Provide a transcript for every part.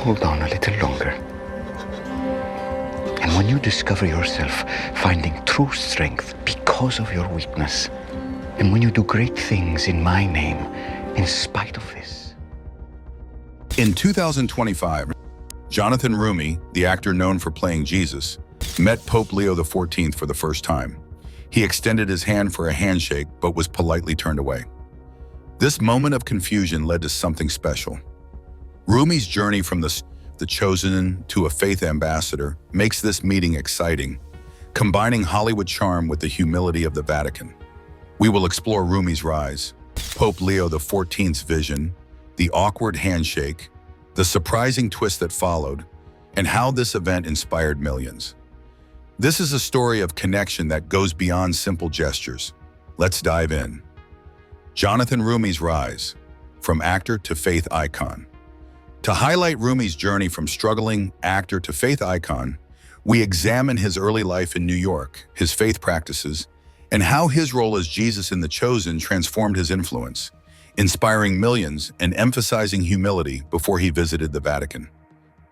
hold on a little longer. And when you discover yourself finding true strength because of your weakness, and when you do great things in my name, in spite of this. In 2025, Jonathan Roumie, the actor known for playing Jesus, met Pope Leo XIV for the first time. He extended his hand for a handshake, but was politely turned away. This moment of confusion led to something special. Roumie's journey from the chosen to a faith ambassador makes this meeting exciting, combining Hollywood charm with the humility of the Vatican. We will explore Roumie's rise, Pope Leo XIV's vision, the awkward handshake, the surprising twist that followed, and how this event inspired millions. This is a story of connection that goes beyond simple gestures. Let's dive in. Jonathan Roumie's rise, from actor to faith icon. To highlight Roumie's journey from struggling actor to faith icon, we examine his early life in New York, his faith practices, and how his role as Jesus in The Chosen transformed his influence, inspiring millions and emphasizing humility before he visited the Vatican.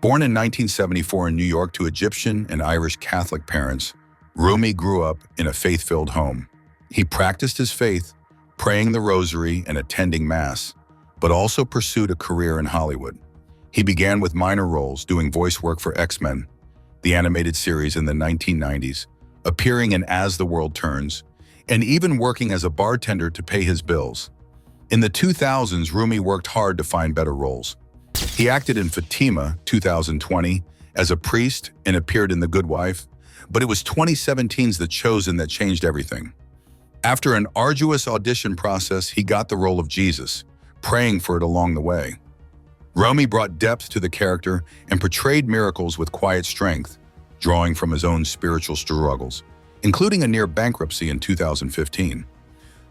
Born in 1974 in New York to Egyptian and Irish Catholic parents, Roumie grew up in a faith-filled home. He practiced his faith, praying the rosary and attending Mass, but also pursued a career in Hollywood. He began with minor roles, doing voice work for X-Men, the animated series in the 1990s, appearing in As the World Turns, and even working as a bartender to pay his bills. In the 2000s, Roumie worked hard to find better roles. He acted in Fatima, 2020, as a priest and appeared in The Good Wife, but it was 2017's The Chosen that changed everything. After an arduous audition process, he got the role of Jesus, praying for it along the way. Roumie brought depth to the character and portrayed miracles with quiet strength, drawing from his own spiritual struggles, including a near bankruptcy in 2015.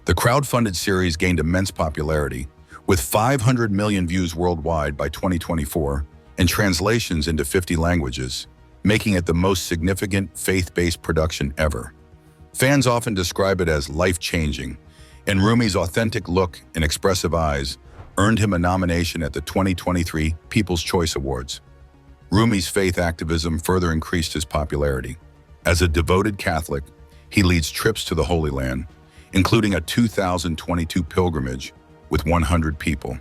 The crowd-funded series gained immense popularity, with 500 million views worldwide by 2024 and translations into 50 languages, making it the most significant faith-based production ever. Fans often describe it as life-changing, and Roumie's authentic look and expressive eyes earned him a nomination at the 2023 People's Choice Awards. Roumie's faith activism further increased his popularity. As a devoted Catholic, he leads trips to the Holy Land, including a 2022 pilgrimage with 100 people.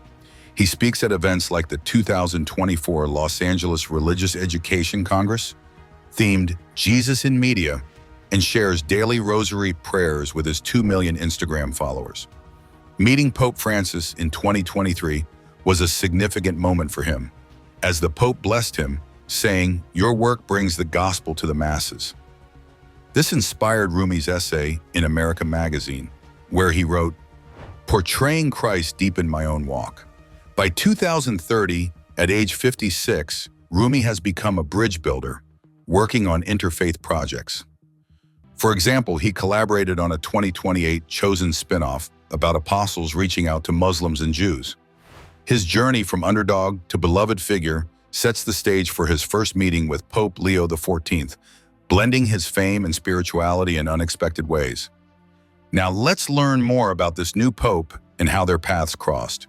He speaks at events like the 2024 Los Angeles Religious Education Congress, themed Jesus in Media, and shares daily rosary prayers with his 2 million Instagram followers. Meeting Pope Francis in 2023 was a significant moment for him, as the Pope blessed him, saying, "Your work brings the gospel to the masses." This inspired Roumie's essay in America magazine, where he wrote, "Portraying Christ deepened my own walk." By 2030, at age 56, Roumie has become a bridge builder, working on interfaith projects. For example, he collaborated on a 2028 Chosen spin-off about apostles reaching out to Muslims and Jews. His journey from underdog to beloved figure sets the stage for his first meeting with Pope Leo XIV, blending his fame and spirituality in unexpected ways. Now let's learn more about this new pope and how their paths crossed.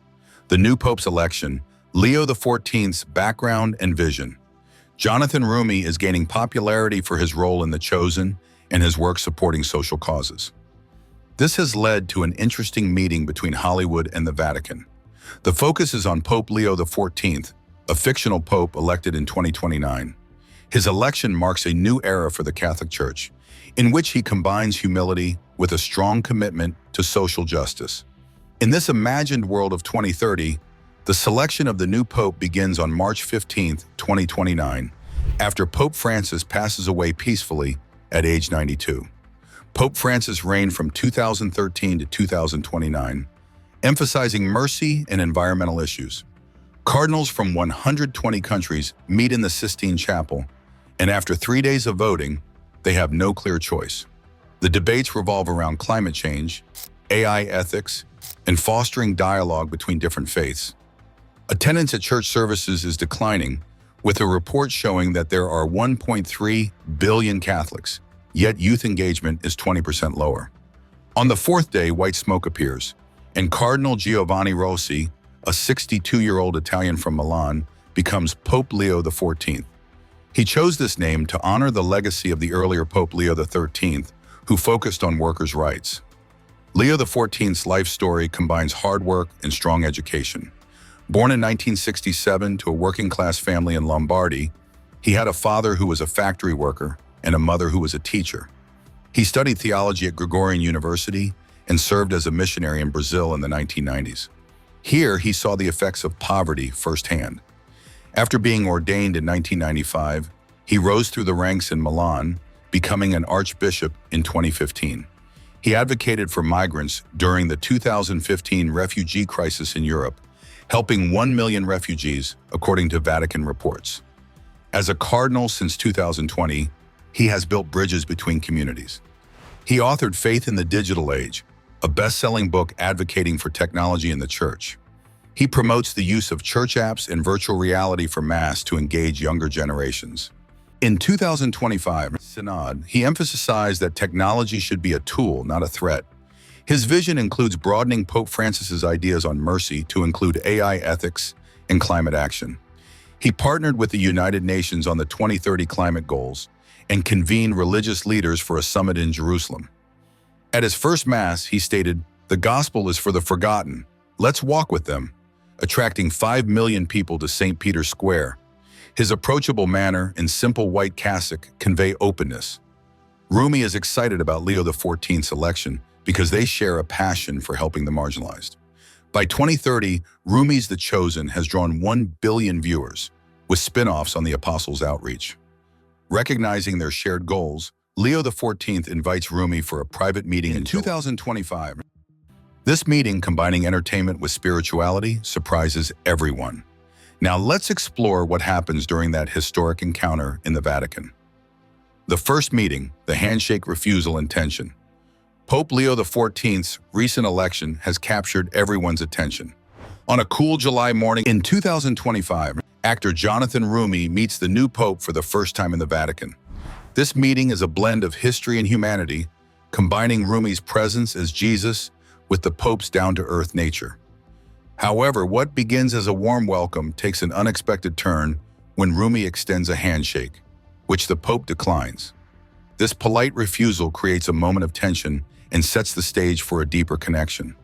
The new pope's election, Leo XIV's background and vision. Jonathan Roumie is gaining popularity for his role in The Chosen and his work supporting social causes. This has led to an interesting meeting between Hollywood and the Vatican. The focus is on Pope Leo XIV, a fictional pope elected in 2029. His election marks a new era for the Catholic Church, in which he combines humility with a strong commitment to social justice. In this imagined world of 2030, the selection of the new pope begins on March 15, 2029, after Pope Francis passes away peacefully at age 92. Pope Francis reigned from 2013 to 2029, emphasizing mercy and environmental issues. Cardinals from 120 countries meet in the Sistine Chapel, and after 3 days of voting, they have no clear choice. The debates revolve around climate change, AI ethics, and fostering dialogue between different faiths. Attendance at church services is declining, with a report showing that there are 1.3 billion Catholics, yet youth engagement is 20% lower. On the fourth day, white smoke appears, and Cardinal Giovanni Rossi, a 62-year-old Italian from Milan, becomes Pope Leo XIV. He chose this name to honor the legacy of the earlier Pope Leo XIII, who focused on workers' rights. Leo XIV's life story combines hard work and strong education. Born in 1967 to a working-class family in Lombardy, he had a father who was a factory worker and a mother who was a teacher. He studied theology at Gregorian University and served as a missionary in Brazil in the 1990s. Here, he saw the effects of poverty firsthand. After being ordained in 1995, he rose through the ranks in Milan, becoming an archbishop in 2015. He advocated for migrants during the 2015 refugee crisis in Europe, helping 1 million refugees, according to Vatican reports. As a cardinal since 2020, he has built bridges between communities. He authored Faith in the Digital Age, a best-selling book advocating for technology in the church. He promotes the use of church apps and virtual reality for Mass to engage younger generations. In 2025 Synod, he emphasized that technology should be a tool, not a threat. His vision includes broadening Pope Francis's ideas on mercy to include AI ethics and climate action. He partnered with the United Nations on the 2030 climate goals and convened religious leaders for a summit in Jerusalem. At his first Mass, he stated, "The gospel is for the forgotten. Let's walk with them," attracting 5 million people to St. Peter's Square. His approachable manner and simple white cassock convey openness. Roumie is excited about Leo XIV's election because they share a passion for helping the marginalized. By 2030, Roumie's The Chosen has drawn 1 billion viewers, with spin-offs on the Apostles' outreach. Recognizing their shared goals, Leo XIV invites Roumie for a private meeting in 2025. This meeting, combining entertainment with spirituality, surprises everyone. Now let's explore what happens during that historic encounter in the Vatican. The first meeting, the handshake, refusal, and tension. Pope Leo XIV's recent election has captured everyone's attention. On a cool July morning in 2025, actor Jonathan Roumie meets the new pope for the first time in the Vatican. This meeting is a blend of history and humanity, combining Roumie's presence as Jesus with the pope's down-to-earth nature. However, what begins as a warm welcome takes an unexpected turn when Roumie extends a handshake, which the pope declines. This polite refusal creates a moment of tension and sets the stage for a deeper connection.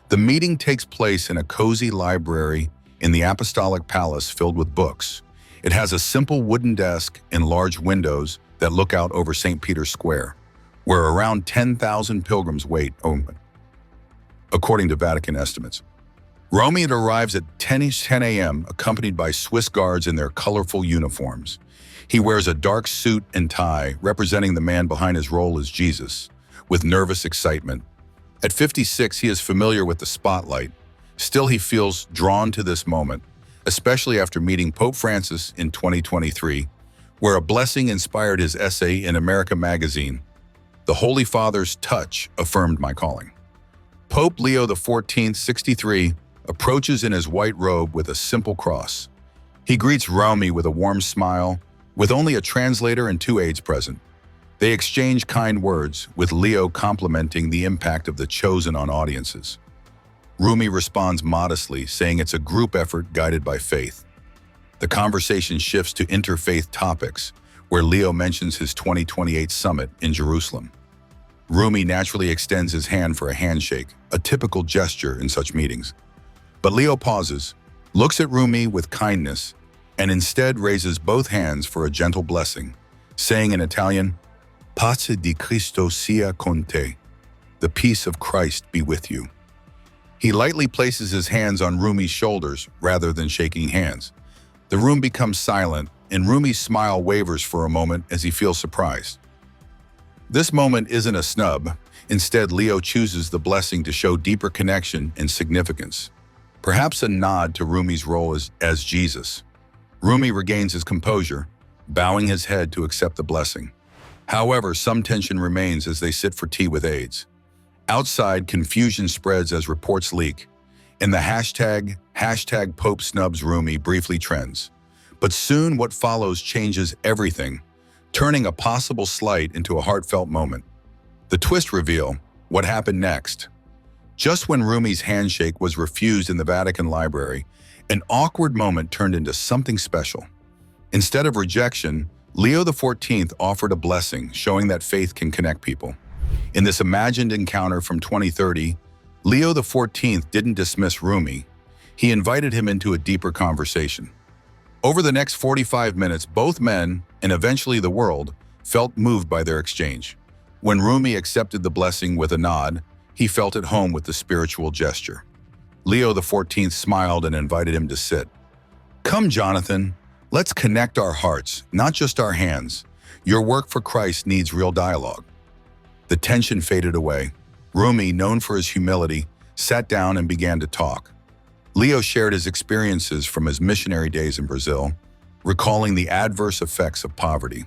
The meeting takes place in a cozy library in the Apostolic Palace filled with books. It has a simple wooden desk and large windows that look out over St. Peter's Square, where around 10,000 pilgrims wait open, according to Vatican estimates. Roumie arrives at 10 a.m. accompanied by Swiss guards in their colorful uniforms. He wears a dark suit and tie, representing the man behind his role as Jesus, with nervous excitement. At 56, he is familiar with the spotlight. Still, he feels drawn to this moment, especially after meeting Pope Francis in 2023, where a blessing inspired his essay in America magazine. "The Holy Father's touch affirmed my calling." Pope Leo XIV, 63, approaches in his white robe with a simple cross. He greets Roumie with a warm smile, with only a translator and 2 aides present. They exchange kind words, with Leo complimenting the impact of The Chosen on audiences. Roumie responds modestly, saying it's a group effort guided by faith. The conversation shifts to interfaith topics, where Leo mentions his 2028 summit in Jerusalem. Roumie naturally extends his hand for a handshake, a typical gesture in such meetings. But Leo pauses, looks at Roumie with kindness, and instead raises both hands for a gentle blessing, saying in Italian, "Pace di Cristo sia con te." The peace of Christ be with you. He lightly places his hands on Roumie's shoulders rather than shaking hands. The room becomes silent, and Roumie's smile wavers for a moment as he feels surprised. This moment isn't a snub. Instead, Leo chooses the blessing to show deeper connection and significance, perhaps a nod to Roumie's role as Jesus. Roumie regains his composure, bowing his head to accept the blessing. However, some tension remains as they sit for tea with aides. Outside, confusion spreads as reports leak, and the hashtag Pope snubs Roumie briefly trends. But soon what follows changes everything, turning a possible slight into a heartfelt moment. The twist reveal, what happened next. Just when Roumie's handshake was refused in the Vatican Library, An awkward moment turned into something special. Instead of rejection, Leo XIV offered a blessing, showing that faith can connect people. In this imagined encounter from 2030, Leo XIV didn't dismiss Roumie. He invited him into a deeper conversation. Over the next 45 minutes, both men, and eventually the world, felt moved by their exchange. When Roumie accepted the blessing with a nod, he felt at home with the spiritual gesture. Leo XIV smiled and invited him to sit. "Come, Jonathan, let's connect our hearts, not just our hands. Your work for Christ needs real dialogue." The tension faded away. Roumie, known for his humility, sat down and began to talk. Leo shared his experiences from his missionary days in Brazil, recalling the adverse effects of poverty.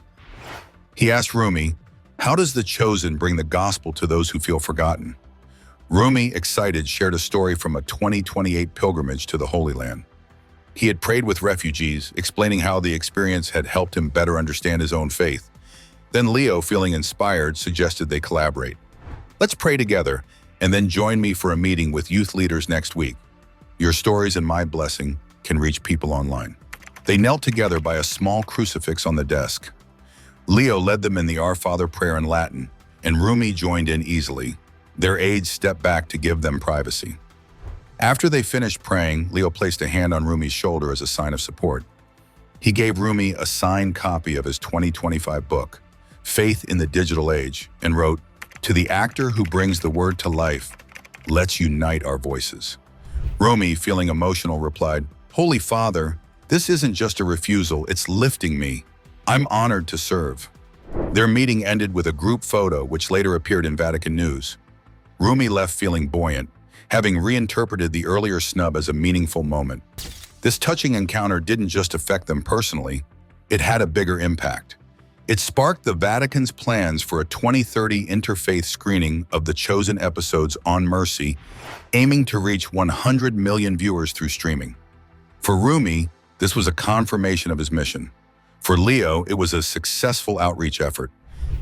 He asked Roumie, "How does the chosen bring the gospel to those who feel forgotten?" Roumie, excited, shared a story from a 2028 pilgrimage to the Holy Land. He had prayed with refugees, explaining how the experience had helped him better understand his own faith. Then Leo, feeling inspired, suggested they collaborate. "Let's pray together, and then join me for a meeting with youth leaders next week. Your stories and my blessing can reach people online." They knelt together by a small crucifix on the desk. Leo led them in the Our Father prayer in Latin, and Roumie joined in easily. Their aides stepped back to give them privacy. After they finished praying, Leo placed a hand on Roumie's shoulder as a sign of support. He gave Roumie a signed copy of his 2025 book, Faith in the Digital Age, and wrote, "To the actor who brings the word to life, let's unite our voices." Roumie, feeling emotional, replied, "Holy Father, this isn't just a refusal, it's lifting me. I'm honored to serve." Their meeting ended with a group photo which later appeared in Vatican news. Roumie left feeling buoyant, having reinterpreted the earlier snub as a meaningful moment. This touching encounter didn't just affect them personally, it had a bigger impact. It sparked the Vatican's plans for a 2030 interfaith screening of the chosen episodes on Mercy, aiming to reach 100 million viewers through streaming. For Roumie, this was a confirmation of his mission. For Leo, it was a successful outreach effort.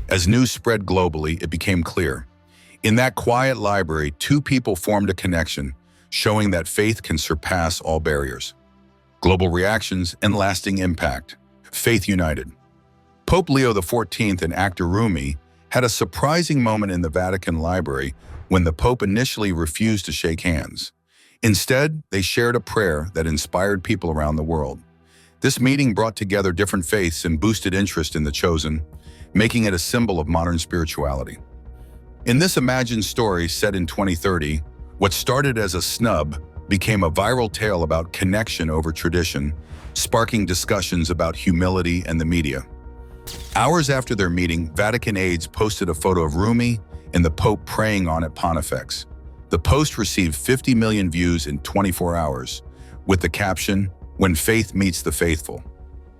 As news spread globally, it became clear. In that quiet library, two people formed a connection, showing that faith can surpass all barriers. Global reactions and lasting impact. Faith united. Pope Leo XIV and actor Roumie had a surprising moment in the Vatican library when the Pope initially refused to shake hands. Instead, they shared a prayer that inspired people around the world. This meeting brought together different faiths and boosted interest in the chosen, making it a symbol of modern spirituality. In this imagined story set in 2030, what started as a snub became a viral tale about connection over tradition, sparking discussions about humility and the media. Hours after their meeting, Vatican aides posted a photo of Roumie and the Pope praying on it Pontifex. The post received 50 million views in 24 hours, with the caption, "When faith meets the faithful."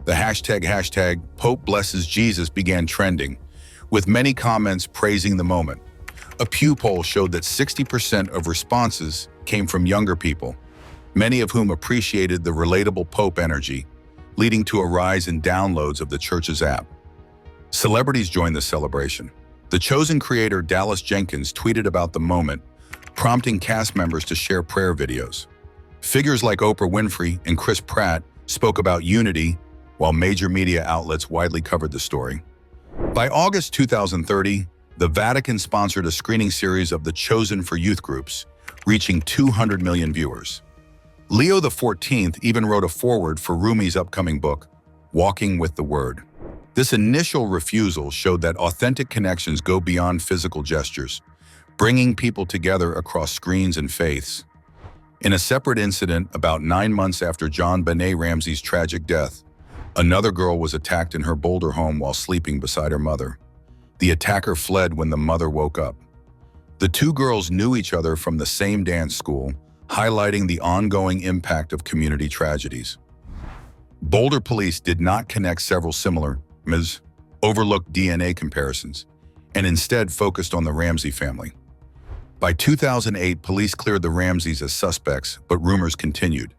The hashtag Pope blesses Jesus began trending, with many comments praising the moment. A Pew poll showed that 60% of responses came from younger people, many of whom appreciated the relatable Pope energy, leading to a rise in downloads of the Church's app. Celebrities joined the celebration. The Chosen creator Dallas Jenkins tweeted about the moment, prompting cast members to share prayer videos. Figures like Oprah Winfrey and Chris Pratt spoke about unity, while major media outlets widely covered the story. By August 2030, the Vatican sponsored a screening series of The Chosen for youth groups, reaching 200 million viewers. Leo XIV even wrote a foreword for Roumie's upcoming book, Walking with the Word. This initial refusal showed that authentic connections go beyond physical gestures, bringing people together across screens and faiths. In a separate incident about 9 months after John Benet Ramsey's tragic death, another girl was attacked in her Boulder home while sleeping beside her mother. The attacker fled when the mother woke up. The two girls knew each other from the same dance school, highlighting the ongoing impact of community tragedies. Boulder police did not connect several similar, overlooked DNA comparisons, and instead focused on the Ramsey family. By 2008, police cleared the Ramseys as suspects, but rumors continued.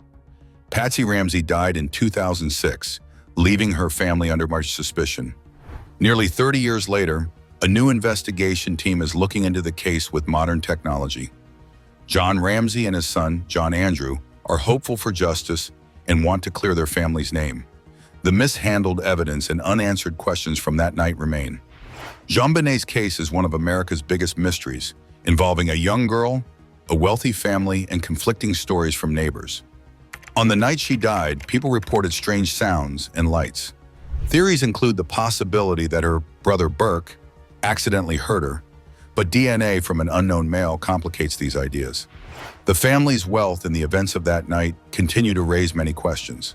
Patsy Ramsey died in 2006, leaving her family under much suspicion. Nearly 30 years later, a new investigation team is looking into the case with modern technology. John Ramsey and his son, John Andrew, are hopeful for justice and want to clear their family's name. The mishandled evidence and unanswered questions from that night remain. JonBenét's case is one of America's biggest mysteries, involving a young girl, a wealthy family, and conflicting stories from neighbors. On the night she died, people reported strange sounds and lights. Theories include the possibility that her brother Burke accidentally hurt her, but DNA from an unknown male complicates these ideas. The family's wealth and the events of that night continue to raise many questions.